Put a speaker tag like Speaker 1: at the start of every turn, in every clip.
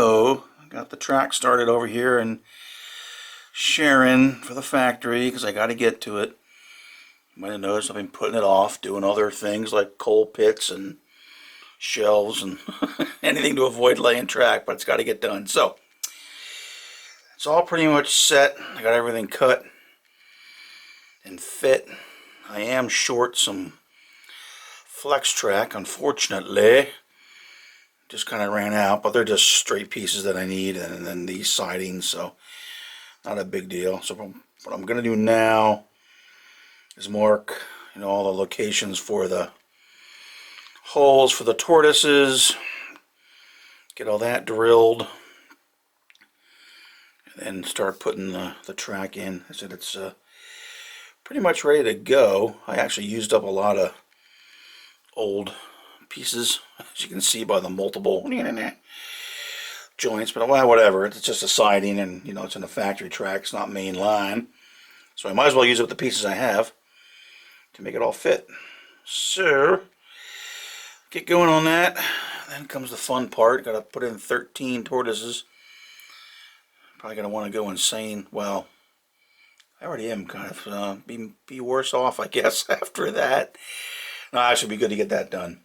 Speaker 1: go. I got the track started over here in Sharon for the factory because I got to get to it. You might have noticed I've been putting it off, doing other things like coal pits and shelves and anything to avoid laying track, but it's got to get done. So it's all pretty much set. I got everything cut and fit. I am short some flex track, unfortunately. Just kind of ran out, but they're just straight pieces that I need, and then these sidings, so not a big deal. So what I'm going to do now is mark, all the locations for the holes for the tortoises, get all that drilled, and then start putting the track in. I said it's pretty much ready to go. I actually used up a lot of old pieces, as you can see by the multiple joints, but whatever, it's just a siding, and it's in a factory track, it's not main line, so I might as well use up the pieces I have to make it all fit. So get going on that. Then comes the fun part. Got to put in 13 tortoises. Probably gonna want to go insane. Well, I already am kind of be worse off, I guess, after that. No, it should be good to get that done.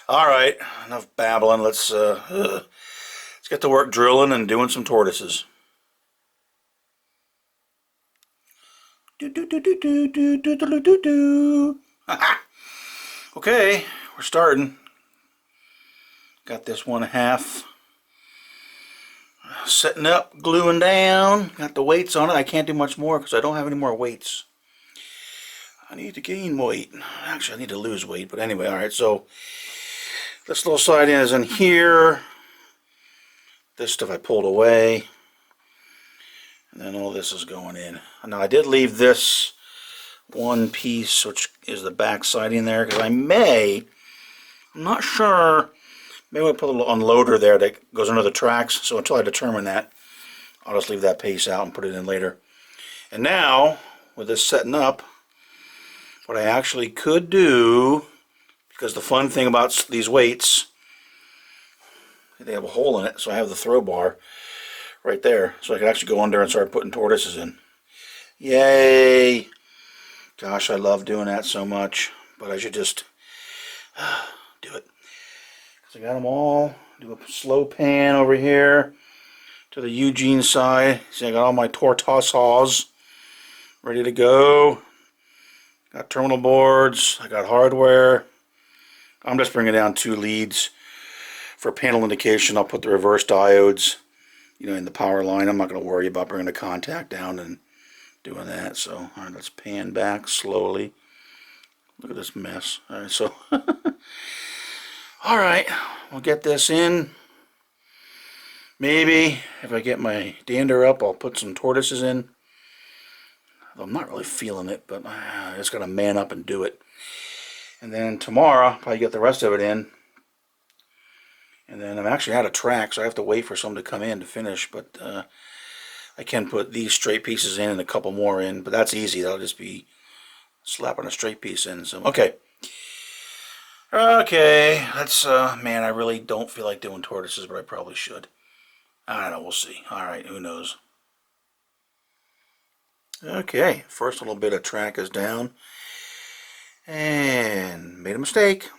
Speaker 1: All right, enough babbling. Let's get to work drilling and doing some tortoises. Okay, we're starting. Got this 1/2 setting up, gluing down. Got the weights on it. I can't do much more because I don't have any more weights. I need to gain weight. Actually, I need to lose weight, but anyway, all right, so this little siding is in here. This stuff I pulled away. And then all this is going in. Now, I did leave this one piece, which is the back siding there, because I'm not sure, maybe I'll put a little unloader there that goes under the tracks. So until I determine that, I'll just leave that piece out and put it in later. And now, with this setting up, what I actually could do, because the fun thing about these weights, they have a hole in it, so I have the throw bar right there, so I can actually go under and start putting tortoises in. Yay! Gosh, I love doing that so much, but I should just do it. Because I got them all. Do a slow pan over here to the Eugene side. See, I got all my Tortoises ready to go. Got terminal boards, I got hardware. I'm just bringing down 2 leads for panel indication. I'll put the reverse diodes, in the power line. I'm not going to worry about bringing the contact down and doing that. So, all right, let's pan back slowly. Look at this mess. All right, so, all right, we'll get this in. Maybe if I get my dander up, I'll put some tortoises in. I'm not really feeling it, but I just got to man up and do it. And then tomorrow, I'll probably get the rest of it in. And then I'm actually out of track, so I have to wait for some to come in to finish. But I can put these straight pieces in and a couple more in, but that's easy. That'll just be slapping a straight piece in. So, okay. Okay, that's, man, I really don't feel like doing tortoises, but I probably should. I don't know, we'll see. All right, who knows. Okay, first little bit of track is down, and made a mistake.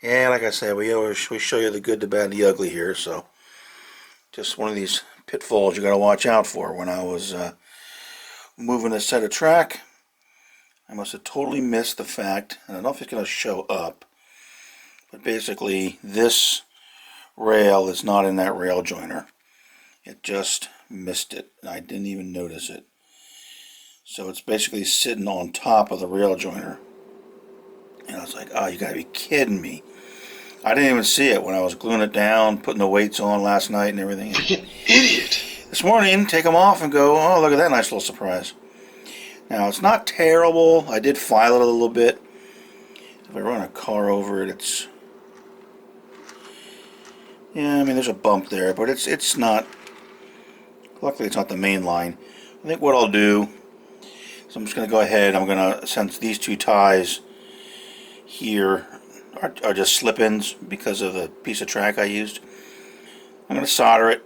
Speaker 1: Yeah, like I said, we show you the good, the bad, the ugly here, so just one of these pitfalls you got to watch out for. When I was moving a set of track, I must have totally missed the fact, and I don't know if it's going to show up, but basically this rail is not in that rail joiner. It just missed it, and I didn't even notice it. So it's basically sitting on top of the rail joiner. And I was like, oh, you gotta be kidding me. I didn't even see it when I was gluing it down, putting the weights on last night and everything.
Speaker 2: Freaking idiot.
Speaker 1: This morning, take them off and go, oh, look at that nice little surprise. Now, it's not terrible. I did file it a little bit. If I run a car over it, it's... Yeah, I mean, there's a bump there, but it's not... Luckily, it's not the main line. I think what I'll do is I'm just going to go ahead, I'm going to, since these 2 ties here are just slip-ins because of the piece of track I used, I'm going to solder it,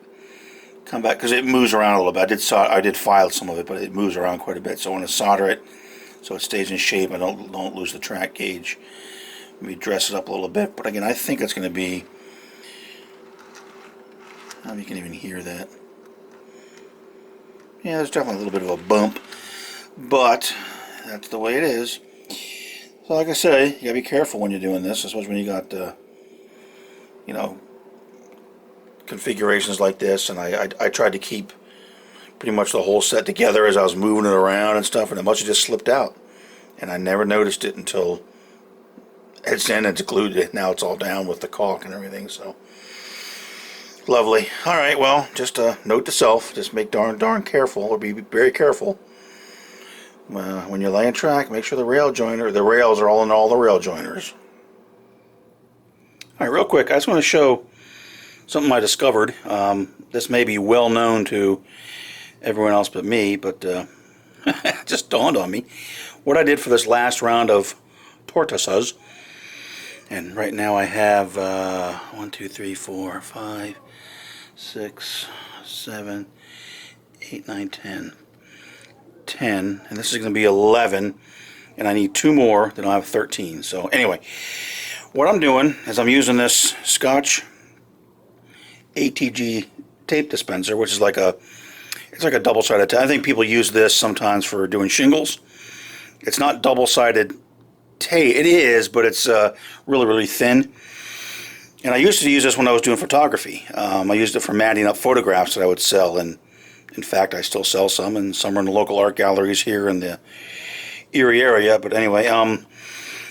Speaker 1: come back, because it moves around a little bit. I did file some of it, but it moves around quite a bit. So I want to solder it so it stays in shape. I don't lose the track gauge. Maybe dress it up a little bit. But again, I think it's going to be, I don't know if you can even hear that. Yeah, there's definitely a little bit of a bump, but that's the way it is. So like I say, you gotta be careful when you're doing this, especially when you got, you know, configurations like this. And I tried to keep pretty much the whole set together as I was moving it around and stuff, and it must have just slipped out. And I never noticed it until it's in, it's glued. Now it's all down with the caulk and everything, so lovely. All right, well, just a note to self: just make darn careful, or be very careful when you're laying track. Make sure the rails are all in all the rail joiners. All right, real quick, I just want to show something I discovered. This may be well known to everyone else but me, but it just dawned on me what I did for this last round of Tortoises. And right now I have 1, 2, 3, 4, 5, 6, 7, 8, 9, 10, and this is going to be 11, and I need 2 more, then I'll have 13. So anyway, what I'm doing is I'm using this Scotch ATG tape dispenser, which is like a double-sided tape. I think people use this sometimes for doing shingles. It's not double-sided tape. It is, but it's really thin. And I used to use this when I was doing photography. I used it for matting up photographs that I would sell, and in fact I still sell some, and some are in the local art galleries here in the Erie area. But anyway,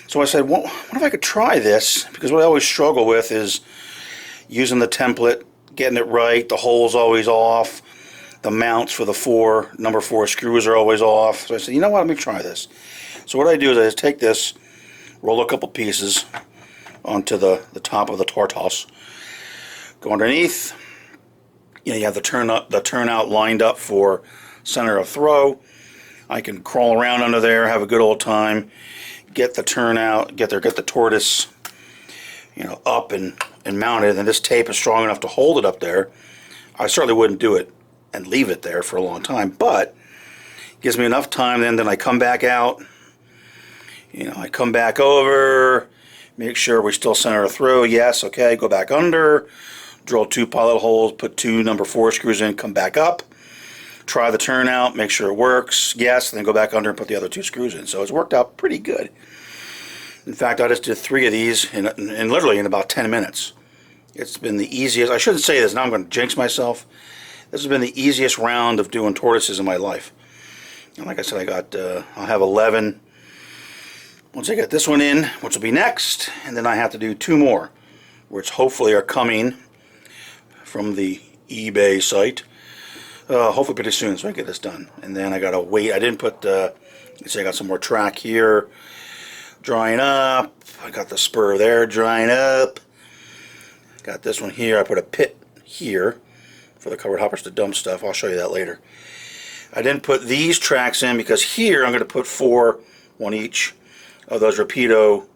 Speaker 1: so I said, what if I could try this? Because what I always struggle with is using the template, getting it right. The hole's always off. The mounts for the number 4 screws are always off. So I said, you know what, let me try this. So what I do is I just take this, roll a couple pieces onto the top of the Tortoise, go underneath. You have the turnout lined up for center of throw. I can crawl around under there, have a good old time, get the turnout, get the tortoise, up and mounted. And this tape is strong enough to hold it up there. I certainly wouldn't do it and leave it there for a long time, but it gives me enough time. Then I come back out. I come back over, make sure we still center of throw. Yes, okay. Go back under. Drill 2 pilot holes, put 2 number 4 screws in, come back up, try the turnout, make sure it works, yes, and then go back under and put the other 2 screws in. So it's worked out pretty good. In fact, I just did 3 of these in literally in about 10 minutes. It's been the easiest. I shouldn't say this, now I'm going to jinx myself. This has been the easiest round of doing tortoises in my life. And like I said, I'll have 11 once I get this one in, which will be next, and then I have to do 2 more, which hopefully are coming from the eBay site, hopefully pretty soon, so I get this done. And then I gotta wait. I didn't put let's see, I got some more track here drying up. I got the spur there drying up. Got this one here. I put a pit here for the covered hoppers to dump stuff. I'll show you that later. I didn't put these tracks in because here I'm going to put 4, 1 each, of those Rapido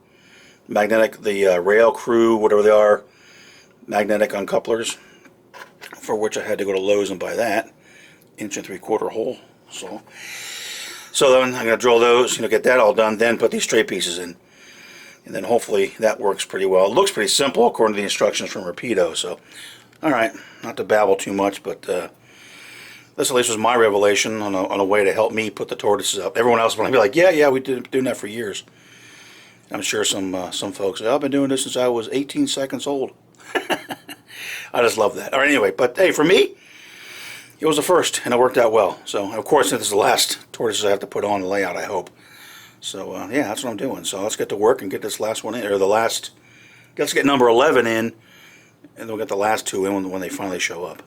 Speaker 1: magnetic, the rail crew, whatever they are, magnetic uncouplers, for which I had to go to Lowe's and buy that 1 3/4 hole. So then I'm going to drill those, get that all done, then put these straight pieces in. And then hopefully that works pretty well. It looks pretty simple according to the instructions from Rapido. So, alright, not to babble too much, but this at least was my revelation on a way to help me put the tortoises up. Everyone else will be like, yeah, we've been doing that for years. I'm sure some folks say, I've been doing this since I was 18 seconds old. I just love that. All right, anyway, but hey, for me, it was the first, and it worked out well. So, of course, this is the last tortoises I have to put on the layout, I hope. So, yeah, that's what I'm doing. So let's get to work and get this last one in, or let's get number 11 in, and then we'll get the last 2 in when they finally show up.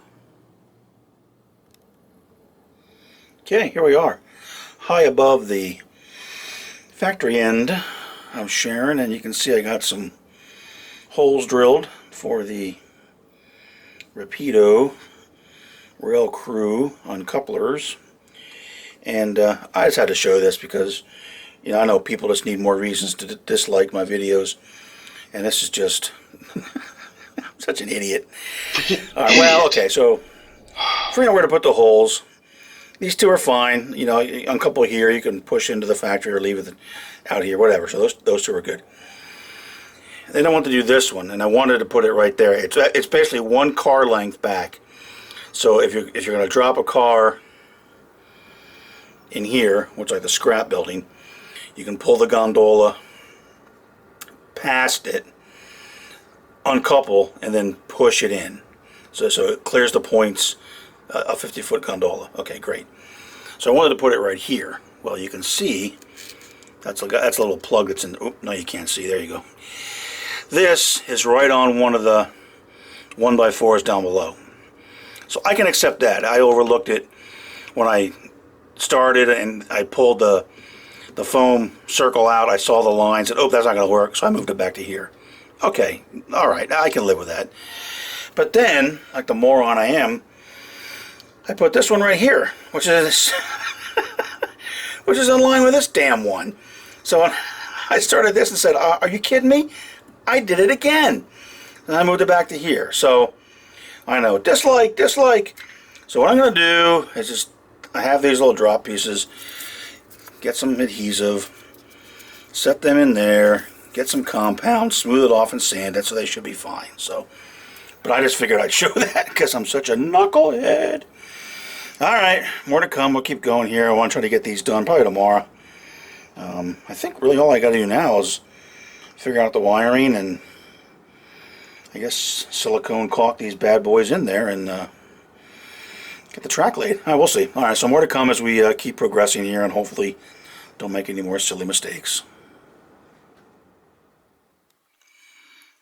Speaker 1: Okay, here we are, high above the factory end of Sharon, and you can see I got some holes drilled for the Rapido rail crew uncouplers. And I just had to show this because I know people just need more reasons to dislike my videos, and this is just Such an idiot. All right, well, okay, so figuring out where to put the holes. These two are fine. You know, uncouple here, you can push into the factory or leave it out here, whatever. So those two are good. Then I want to do this one, and I wanted to put it right there. It's basically one car length back. So if you're going to drop a car in here, which is like the scrap building, you can pull the gondola past it, uncouple, and then push it in. So it clears the points, a 50-foot gondola. Okay, great. So I wanted to put it right here. Well, you can see that's a little plug that's in. Oh, no, you can't see. There you go. This is right on one of the 1x4s down below. So I can accept that. I overlooked it when I started and I pulled the foam circle out. I saw the line, said, oh, that's not going to work. So I moved it back to here. Okay, all right, I can live with that. But then, like the moron I am, I put this one right here, which is which is in line with this damn one. So when I started this and said, are you kidding me? I did it again. And I moved it back to here. So I know, dislike. So what I'm going to do is just, I have these little drop pieces, get some adhesive, set them in there, get some compound, smooth it off and sand it, so they should be fine. So, but I just figured I'd show that because I'm such a knucklehead. Alright, more to come. We'll keep going here. I want to try to get these done probably tomorrow. I think really all I got to do now is figure out the wiring and I guess silicone caulk these bad boys in there and get the track laid. We'll see. Alright, so more to come as we keep progressing here and hopefully don't make any more silly mistakes.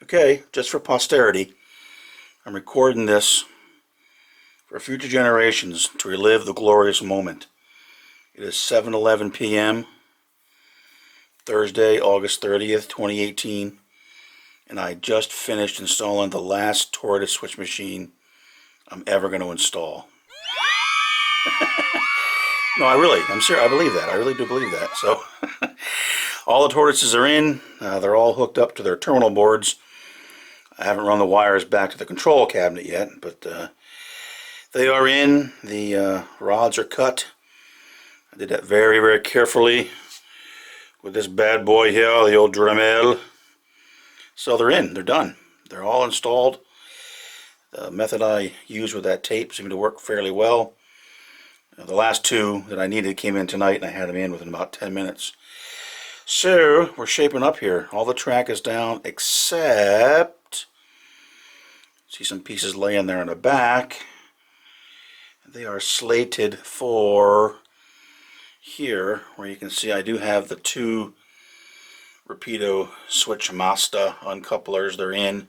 Speaker 1: Okay, just for posterity, I'm recording this for future generations to relive the glorious moment. It is 7:11 p.m. Thursday, August 30th, 2018, and I just finished installing the last Tortoise switch machine I'm ever going to install. No, I'm serious. I believe that. I really do believe that. So, all the Tortoises are in. They're all hooked up to their terminal boards. I haven't run the wires back to the control cabinet yet, but they are in. The rods are cut. I did that very, very carefully with this bad boy here, the old Dremel. So they're in. They're done. They're all installed. The method I used with that tape seemed to work fairly well. The last two that I needed came in tonight, and I had them in within about 10 minutes. So we're shaping up here. All the track is down except, see some pieces laying there in the back. They are slated for here, where you can see I do have the two Rapido switch Mazda uncouplers. They're in.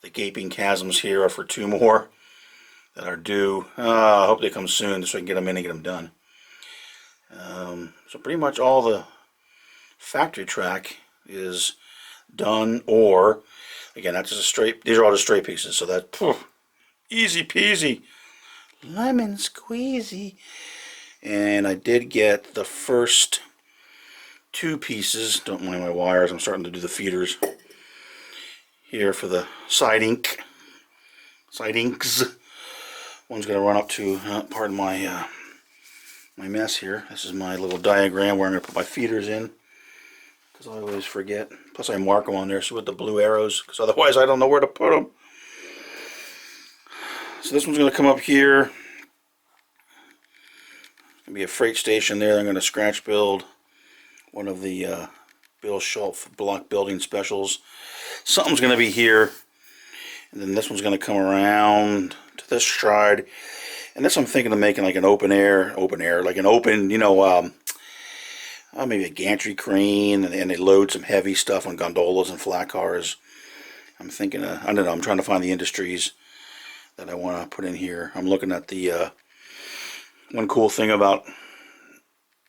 Speaker 1: The gaping chasms here are for two more that are due. I hope they come soon so I can get them in and get them done. So pretty much all the factory track is done, or again, that's just a straight, these are all just straight pieces, so that easy peasy, lemon squeezy. And I did get the first two pieces. Don't mind my wires, I'm starting to do the feeders here for the side inks. One's going to run up to, pardon my my mess here. This is my little diagram where I'm going to put my feeders in, because I always forget. Plus I mark them on there, so with the blue arrows, because otherwise I don't know where to put them. So this one's going to come up here. Going to be a freight station there. I'm going to scratch build one of the Bill Schultz block building specials. Something's going to be here, and then this one's going to come around to this side. And this I'm thinking of making like an open air, like an open, you know, maybe a gantry crane, and they load some heavy stuff on gondolas and flat cars. I'm thinking, I don't know, I'm trying to find the industries that I want to put in here. I'm looking at the, one cool thing about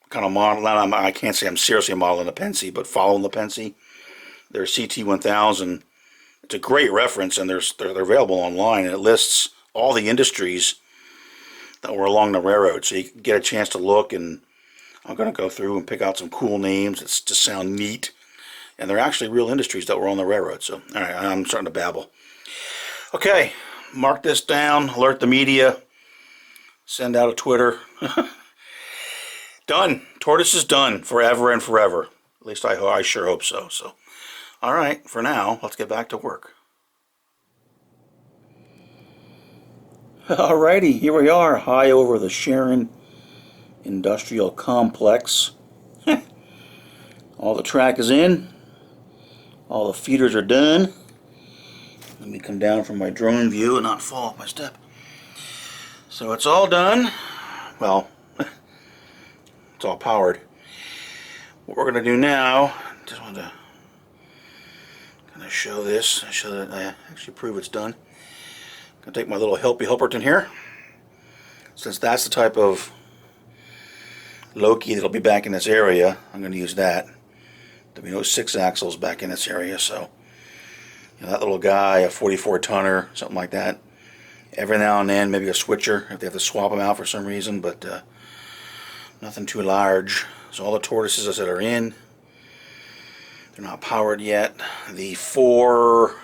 Speaker 1: kind of modeling, I can't say I'm seriously modeling the Pennsy, but following the Pennsy, their CT1000, it's a great reference, and they're available online, and it lists all the industries that were along the railroad, so you can get a chance to look. And I'm going to go through and pick out some cool names that just sound neat, and they're actually real industries that were on the railroad. So, all right, I'm starting to babble. Okay, mark this down, alert the media, send out a Twitter. Done. Tortoise is done forever and forever. At least I sure hope so. So, all right, for now, let's get back to work. Alrighty, here we are, high over the Sharon Industrial Complex. All the track is in. All the feeders are done. Let me come down from my drone view and not fall off my step. So it's all done. Well, it's all powered. What we're going to do now, just want to kind of show this, show that I actually prove it's done. I'm going to take my little Hilperton here. Since that's the type of Loki that'll be back in this area, I'm going to use that. There'll be no 6 axles back in this area, so you know, that little guy, a 44 tonner, something like that. Every now and then, maybe a switcher if they have to swap them out for some reason, but nothing too large. So all the Tortoises, I said, are in. They're not powered yet. The 4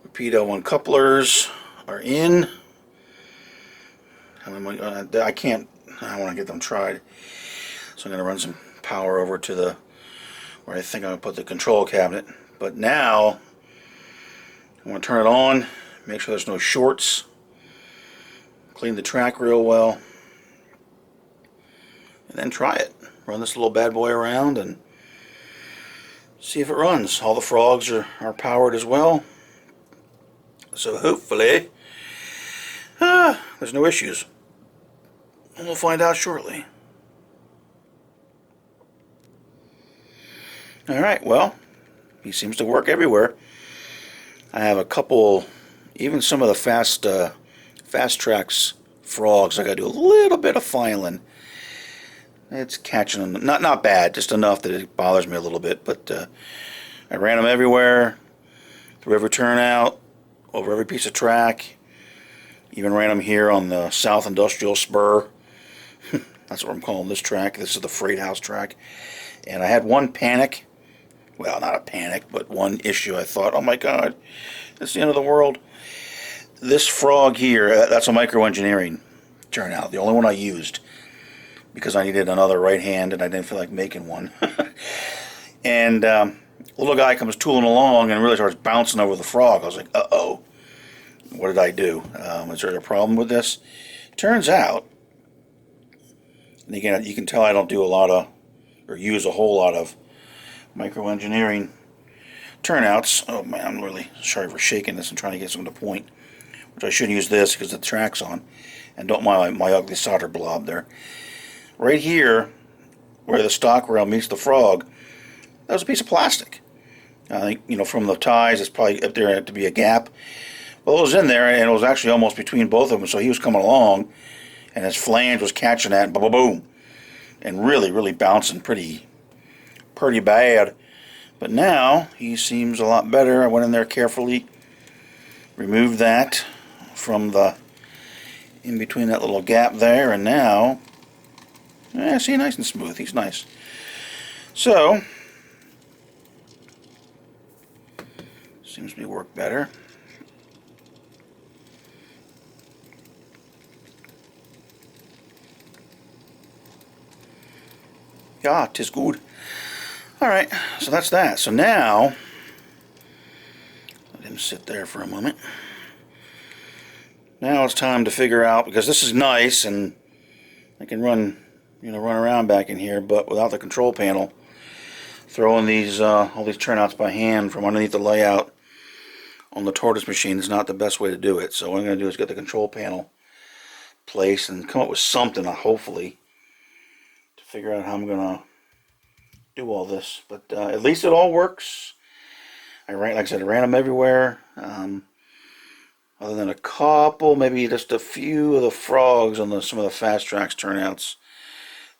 Speaker 1: Rapido uncouplers are in. I want to get them tried. So I'm going to run some power over to the where I think I'm going to put the control cabinet. But now I want to turn it on, make sure there's no shorts, clean the track real well, and then try it. Run this little bad boy around and see if it runs. All the frogs are powered as well, so hopefully there's no issues. And we'll find out shortly. Alright, well, he seems to work everywhere. I have a couple, even some of the fast tracks frogs, I gotta do a little bit of filing. It's catching them, not bad, just enough that it bothers me a little bit, but I ran them everywhere, through every turnout, over every piece of track. Even ran them here on the South Industrial Spur. That's what I'm calling this track. This is the Freight House track. And I had one panic. Well, not a panic, but one issue. I thought, oh my God, it's the end of the world. This frog here, that's a micro-engineering turnout. The only one I used because I needed another right hand and I didn't feel like making one. And little guy comes tooling along and really starts bouncing over the frog. I was like, uh-oh, what did I do? Is there a problem with this? Turns out, and again, you can tell I don't do a lot of, or use a whole lot of micro-engineering turnouts. Oh man, I'm really sorry for shaking this and trying to get something to point, which I should use this because the track's on, and don't mind my ugly solder blob there. Right here, where the stock rail meets the frog, that was a piece of plastic. I think, you know, from the ties, it's probably up there to be a gap. Well, it was in there, and it was actually almost between both of them, so he was coming along, and his flange was catching that, and boom, boom, boom, and really, really bouncing pretty bad. But now he seems a lot better. I went in there carefully, removed that from the in between that little gap there, and now see, nice and smooth. He's nice. So seems to be work better. Yeah, 'tis good. Alright, so that's that. So now, let him sit there for a moment. Now it's time to figure out, because this is nice and I can run around back in here, but without the control panel, throwing these all these turnouts by hand from underneath the layout on the Tortoise machine is not the best way to do it. So what I'm going to do is get the control panel placed and come up with something, hopefully, to figure out how I'm going to do all this. But at least it all works. Like I said, I ran them everywhere. Other than a couple, maybe just a few of the frogs on some of the fast tracks turnouts,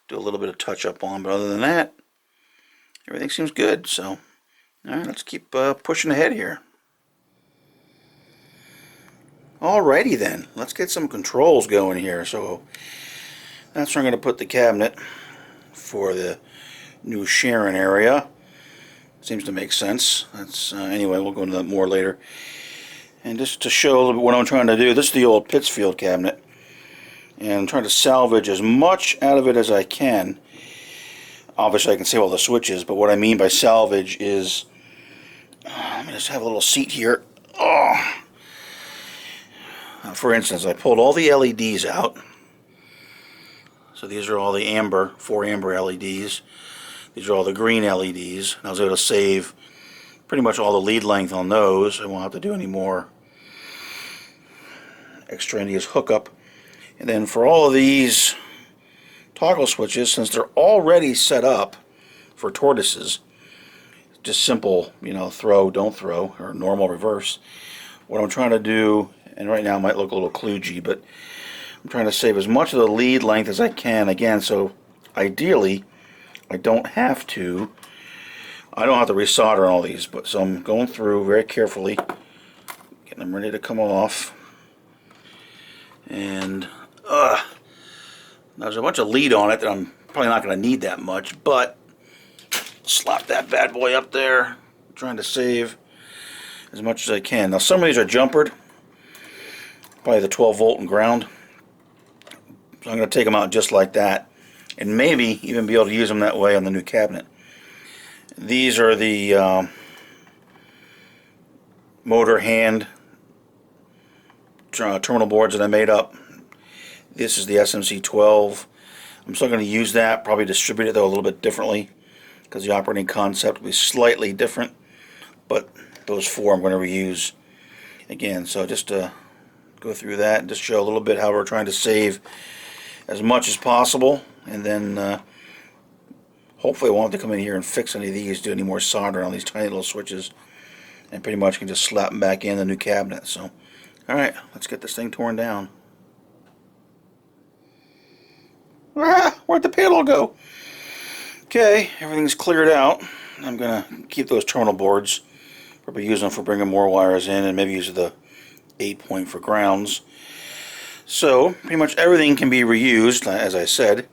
Speaker 1: do a little bit of touch up on. But other than that, everything seems good. So, all right, let's keep pushing ahead here. Alrighty then, let's get some controls going here. So that's where I'm going to put the cabinet for the new Sharon area. Seems to make sense. That's anyway, we'll go into that more later. And just to show a little bit what I'm trying to do, this is the old Pittsfield cabinet. And I'm trying to salvage as much out of it as I can. Obviously I can save all the switches, but what I mean by salvage is, let me just have a little seat here. Oh. For instance, I pulled all the LEDs out. So these are all the amber, 4 amber LEDs. These are all the green LEDs. And I was able to save pretty much all the lead length on those. I won't have to do any more extraneous hookup. And then for all of these toggle switches, since they're already set up for Tortoises, just simple, you know, throw, don't throw, or normal reverse. What I'm trying to do, and right now it might look a little kludgy, but I'm trying to save as much of the lead length as I can, again, so ideally I don't have to resolder all these, but so I'm going through very carefully, getting them ready to come off. And there's a bunch of lead on it that I'm probably not going to need that much, but slap that bad boy up there. I'm trying to save as much as I can. Now some of these are jumpered, probably the 12 volt and ground. So I'm going to take them out just like that, and maybe even be able to use them that way on the new cabinet. These are the motor hand terminal boards that I made up. This is the SMC12. I'm still going to use that, probably distribute it though a little bit differently, because the operating concept will be slightly different, but those 4 I'm going to reuse again. So just to go through that and just show a little bit how we're trying to save as much as possible, and then hopefully I won't have to come in here and fix any of these, do any more soldering on these tiny little switches, and pretty much can just slap them back in the new cabinet. So alright, let's get this thing torn down. Ah, where'd the panel go? Okay, everything's cleared out. I'm going to keep those terminal boards. Probably use them for bringing more wires in, and maybe use the 8-point for grounds. So, pretty much everything can be reused, as I said.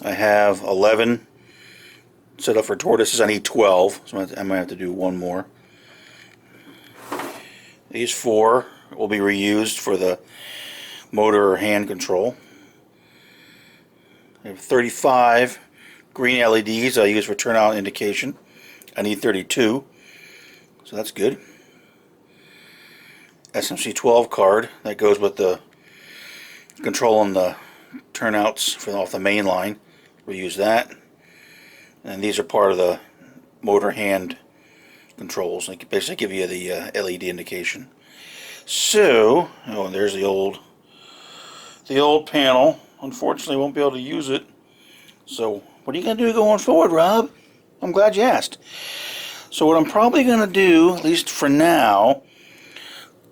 Speaker 1: I have 11 set up for Tortoises. I need 12, so I might have to do one more. These 4 will be reused for the motor or hand control. I have 35 green LEDs I use for turnout indication. I need 32, so that's good. SMC12 card that goes with the controlling the turnouts off the main line. We'll use that. And these are part of the motor hand controls. They basically give you the LED indication. So, oh, there's the old panel. Unfortunately, won't be able to use it. So, what are you going to do going forward, Rob? I'm glad you asked. So what I'm probably going to do, at least for now,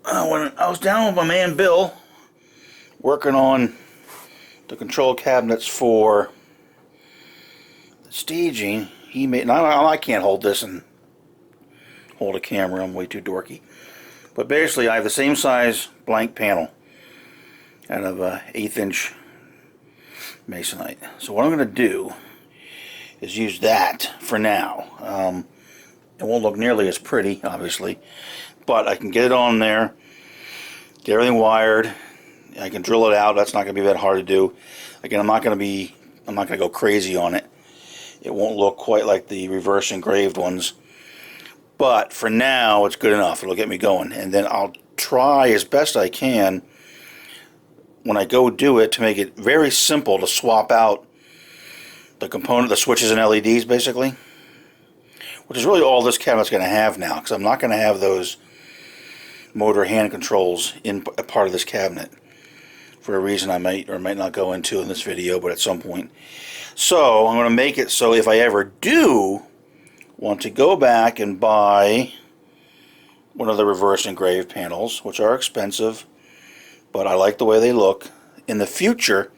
Speaker 1: when I was down with my man Bill, working on the control cabinets for the staging, he made, and I can't hold this and hold a camera, I'm way too dorky. But basically, I have the same size blank panel out of 1/8 inch masonite. So what I'm going to do is use that for now. It won't look nearly as pretty, obviously, but I can get it on there, get everything wired. I can drill it out. That's not going to be that hard to do. Again, I'm not going to go crazy on it. It won't look quite like the reverse engraved ones, but for now, it's good enough. It'll get me going, and then I'll try as best I can when I go do it to make it very simple to swap out the component, the switches and LEDs, basically, which is really all this cabinet's going to have now, because I'm not going to have those motor hand controls in a part of this cabinet for a reason I might or might not go into in this video, but at some point. So I'm going to make it so if I ever do want to go back and buy one of the reverse engraved panels, which are expensive, but I like the way they look, in the future,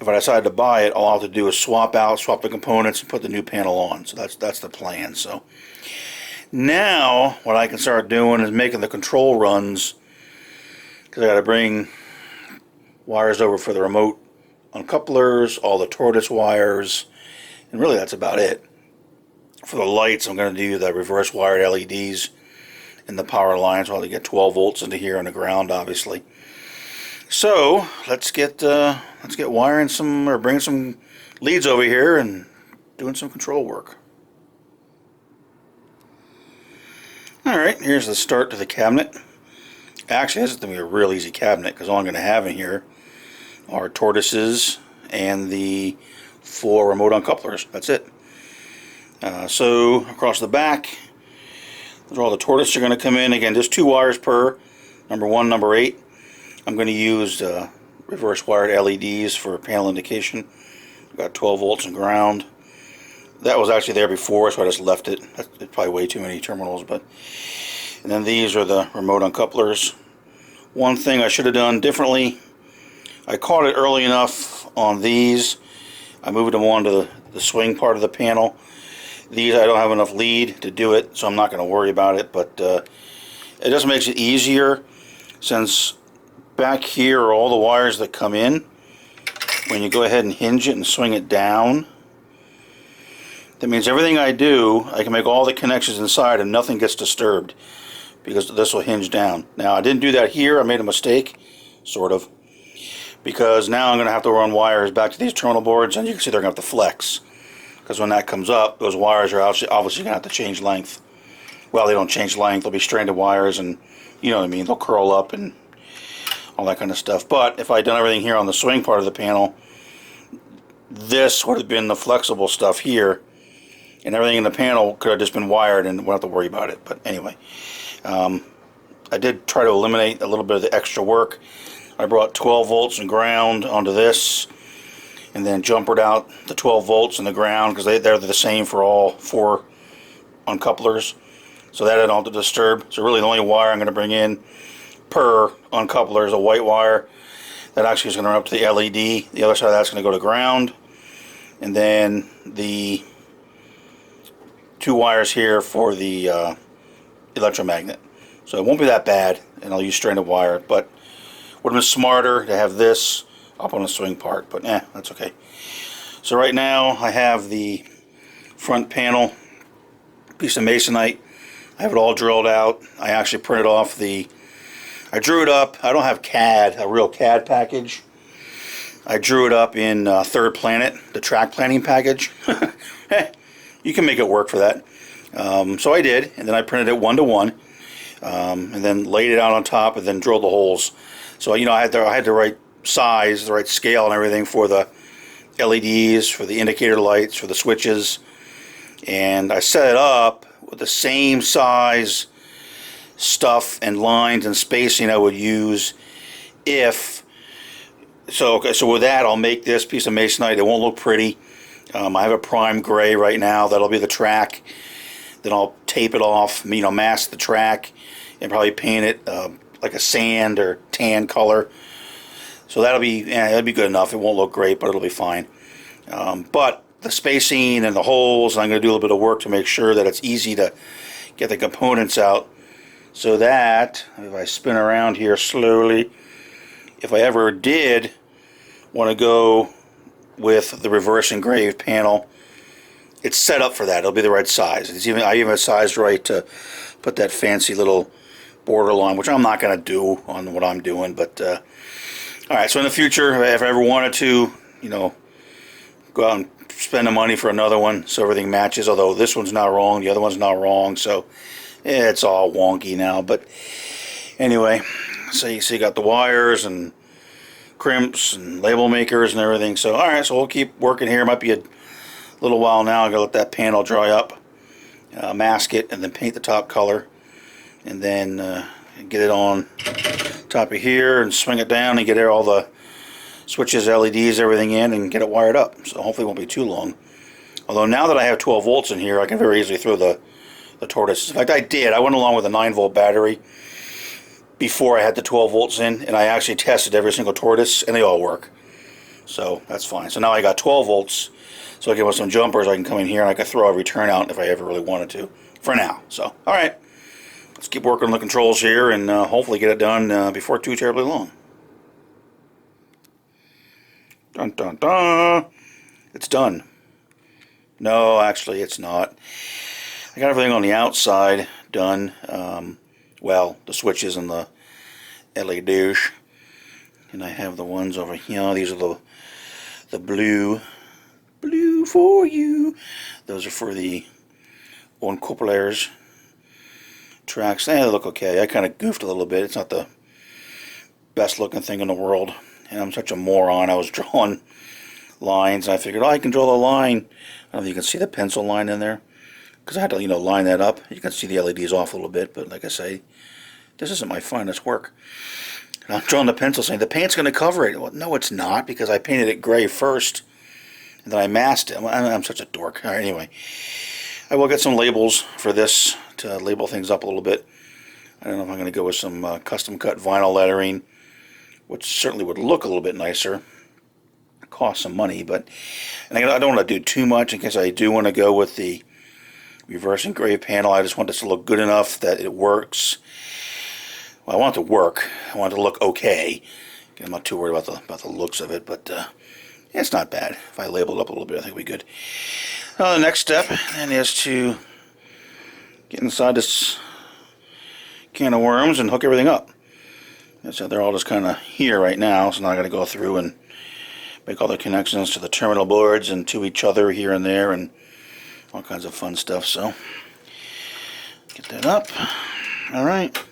Speaker 1: if I decide to buy it, all I have to do is swap the components and put the new panel on. So that's the plan. So now what I can start doing is making the control runs, because I got to bring wires over for the remote uncouplers, all the Tortoise wires, and really that's about it. For the lights, I'm going to do the reverse wired LEDs in the power lines while they get 12 volts into here on the ground, obviously. So let's get wiring some, or bringing some leads over here and doing some control work. Alright, here's the start to the cabinet. Actually, this is going to be a real easy cabinet because all I'm going to have in here are Tortoises and the 4 remote uncouplers. That's it. So across the back, those are all the Tortoises are going to come in. Again, just 2 wires per, number 1, number 8. I'm going to use reverse wired LEDs for panel indication. I've got 12 volts and ground. That was actually there before, so I just left it. That's probably way too many terminals, but. And then these are the remote uncouplers. One thing I should have done differently, I caught it early enough on these. I moved them onto the swing part of the panel. These I don't have enough lead to do it, so I'm not going to worry about it, but it just makes it easier since back here are all the wires that come in. When you go ahead and hinge it and swing it down, that means everything I do, I can make all the connections inside and nothing gets disturbed because this will hinge down. Now I didn't do that here, I made a mistake, sort of, because now I'm going to have to run wires back to these terminal boards, and you can see they're going to have to flex. Because when that comes up, those wires are obviously going to have to change length. Well, they don't change length, they'll be stranded wires, and you know what I mean, they'll curl up and all that kind of stuff. But if I'd done everything here on the swing part of the panel, this would have been the flexible stuff here, and everything in the panel could have just been wired and wouldn't have to worry about it. But anyway, I did try to eliminate a little bit of the extra work. I brought 12 volts and ground onto this, and then jumpered out the 12 volts and the ground because they're the same for all 4 uncouplers. So that I don't have to disturb. So really the only wire I'm going to bring in per uncoupler is a white wire. That actually is going to run up to the LED. The other side of that's going to go to ground. And then the 2 wires here for the electromagnet. So it won't be that bad, and I'll use stranded wire, but would have been smarter to have this up on the swing part, but that's okay. So right now I have the front panel, piece of masonite. I have it all drilled out. I actually printed off I drew it up. I don't have CAD, a real CAD package. I drew it up in Third Planet, the track planning package. You can make it work for that. So I did, and then I printed it 1-to-1, and then laid it out on top, and then drilled the holes. So you know, I had the right size, the right scale, and everything for the LEDs, for the indicator lights, for the switches, and I set it up with the same size stuff and lines and spacing I would use if. So okay, so with that, I'll make this piece of masonite. It won't look pretty. I have a prime gray right now. That'll be the track. Then I'll tape it off, you know, mask the track, and probably paint it like a sand or tan color. So that'll be good enough. It won't look great, but it'll be fine. But the spacing and the holes, I'm going to do a little bit of work to make sure that it's easy to get the components out. So that, if I spin around here slowly, if I ever did want to go with the reverse engraved panel, it's set up for that. It'll be the right size. I even have sized right to put that fancy little borderline, which I'm not going to do on what I'm doing. But alright, so in the future, if I ever wanted to, you know, go out and spend the money for another one so everything matches, although this one's not wrong, the other one's not wrong, so it's all wonky now. But anyway, so you see, you got the wires and crimps and label makers and everything. So alright, so we'll keep working here. It might be a little while now. I'm going to let that panel dry up, mask it, and then paint the top color, and then get it on top of here and swing it down and get all the switches, LEDs, everything in, and get it wired up. So hopefully it won't be too long. Although now that I have 12 volts in here, I can very easily throw the Tortoises. In fact, I went along with a 9-volt battery before I had the 12 volts in, and I actually tested every single Tortoise, and they all work. So that's fine. So now I got 12 volts, so I can with some jumpers, I can come in here and I can throw every turnout if I ever really wanted to, for now. So, alright, let's keep working on the controls here and hopefully get it done before too terribly long. Dun dun dun! It's done. No, actually it's not. I got everything on the outside done. Well, the switches and the LEDs. And I have the ones over here. These are the blue for you. Those are for the uncouplers tracks. They look okay. I kind of goofed a little bit. It's not the best looking thing in the world. And I'm such a moron. I was drawing lines, and I figured, oh, I can draw the line. I don't know if you can see the pencil line in there, because I had to, you know, line that up. You can see the LEDs off a little bit, but like I say, this isn't my finest work. And I'm drawing the pencil saying, the paint's going to cover it. Well, no, it's not, because I painted it gray first, and then I masked it. I'm such a dork. All right, anyway, I will get some labels for this to label things up a little bit. I don't know if I'm going to go with some custom cut vinyl lettering, which certainly would look a little bit nicer. Cost some money, but and I don't want to do too much in case I do want to go with the reverse engraved panel. I just want this to look good enough that it works. Well, I want it to work. I want it to look okay. I'm not too worried about the looks of it, but it's not bad. If I label it up a little bit, I think we'll be good. The next step then is to get inside this can of worms and hook everything up. And so they're all just kind of here right now, so now I got to go through and make all the connections to the terminal boards and to each other here and there and all kinds of fun stuff. So get that up. Alright,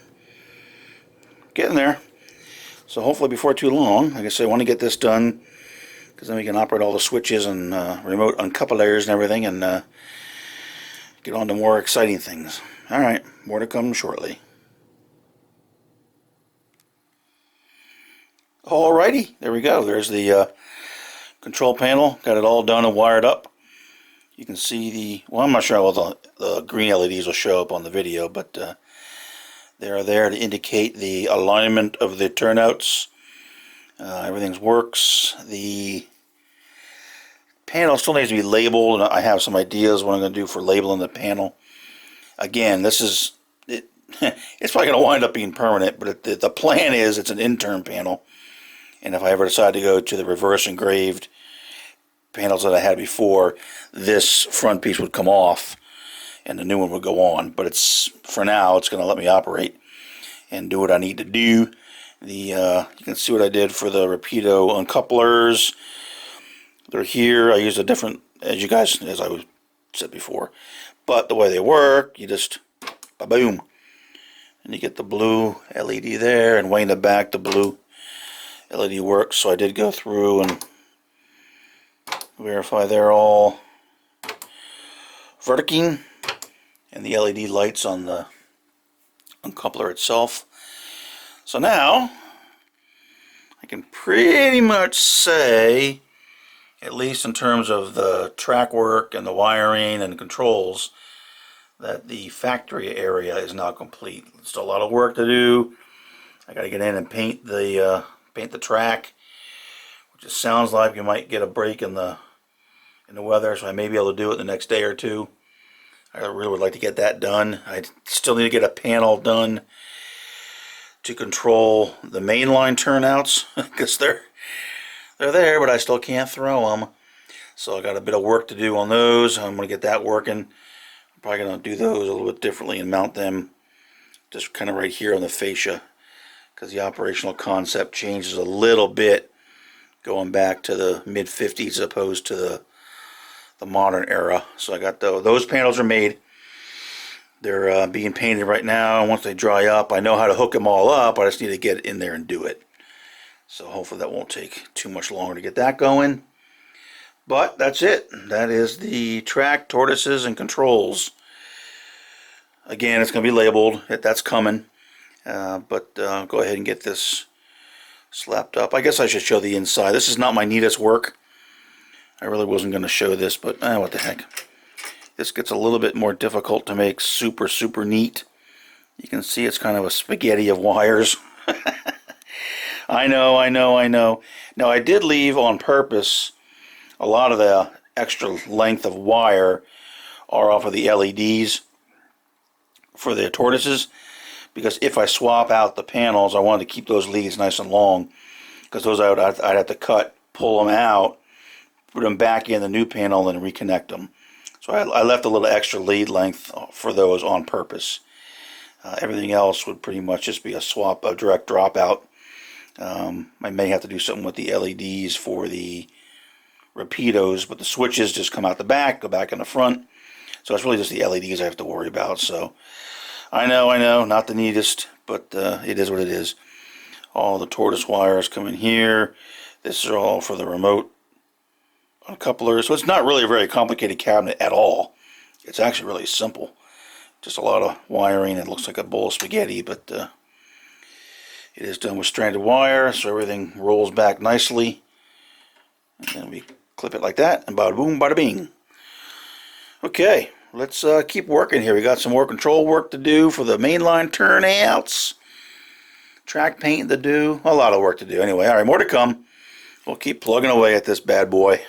Speaker 1: getting there. So hopefully before too long, like I say, I want to get this done because then we can operate all the switches and remote uncouplers and everything and get on to more exciting things. Alright, more to come shortly. Alrighty, there we go. There's the control panel. Got it all done and wired up. You can see the, well, I'm not sure how the green LEDs will show up on the video, but they are there to indicate the alignment of the turnouts. Everything works. The panel still needs to be labeled, and I have some ideas what I'm going to do for labeling the panel. Again, this is, it's probably going to wind up being permanent, but the plan is it's an intern panel. And if I ever decide to go to the reverse engraved panels that I had before, this front piece would come off and the new one would go on. But it's, for now, it's going to let me operate and do what I need to do. You can see what I did for the Rapido uncouplers. They're here. I used a different, as I said before. But the way they work, you just, ba-boom. And you get the blue LED there, and way in the back, the blue LED works. So I did go through and verify they're all verticing, and the LED lights on the uncoupler itself. So now I can pretty much say, at least in terms of the track work and the wiring and controls, that the factory area is now complete. Still a lot of work to do. I got to get in and paint the track, which it sounds like you might get a break in the weather, so I may be able to do it the next day or two. I really would like to get that done. I still need to get a panel done to control the mainline turnouts, because they're there, but I still can't throw them. So I got a bit of work to do on those. I'm going to get that working. I'm probably going to do those a little bit differently and mount them just kind of right here on the fascia, because the operational concept changes a little bit going back to the mid-50s as opposed to the modern era. So I got those panels are made. They're being painted right now. Once they dry up, I know how to hook them all up. I just need to get in there and do it. So hopefully that won't take too much longer to get that going. But that's it. That is the track, tortoises, and controls. Again, it's going to be labeled. That's coming. But go ahead and get this slapped up. I guess I should show the inside. This is not my neatest work. I really wasn't going to show this, but what the heck. This gets a little bit more difficult to make super, super neat. You can see it's kind of a spaghetti of wires. I know. Now, I did leave on purpose a lot of the extra length of wire are off of the LEDs for the tortoises, because if I swap out the panels, I wanted to keep those leads nice and long, because those I'd have to cut, pull them out, put them back in the new panel, and reconnect them. So I left a little extra lead length for those on purpose. Everything else would pretty much just be a swap, a direct dropout. I may have to do something with the LEDs for the Rapidos, but the switches just come out the back, go back in the front. So it's really just the LEDs I have to worry about. So I know, not the neatest, but it is what it is. All the tortoise wires come in here. This is all for the remote uncouplers. So it's not really a very complicated cabinet at all. It's actually really simple. Just a lot of wiring. It looks like a bowl of spaghetti, but it is done with stranded wire, so everything rolls back nicely. And then we clip it like that, and bada boom, bada bing. Okay, let's keep working here. We got some more control work to do for the mainline turnouts. Track paint to do. A lot of work to do. Anyway, all right, more to come. We'll keep plugging away at this bad boy.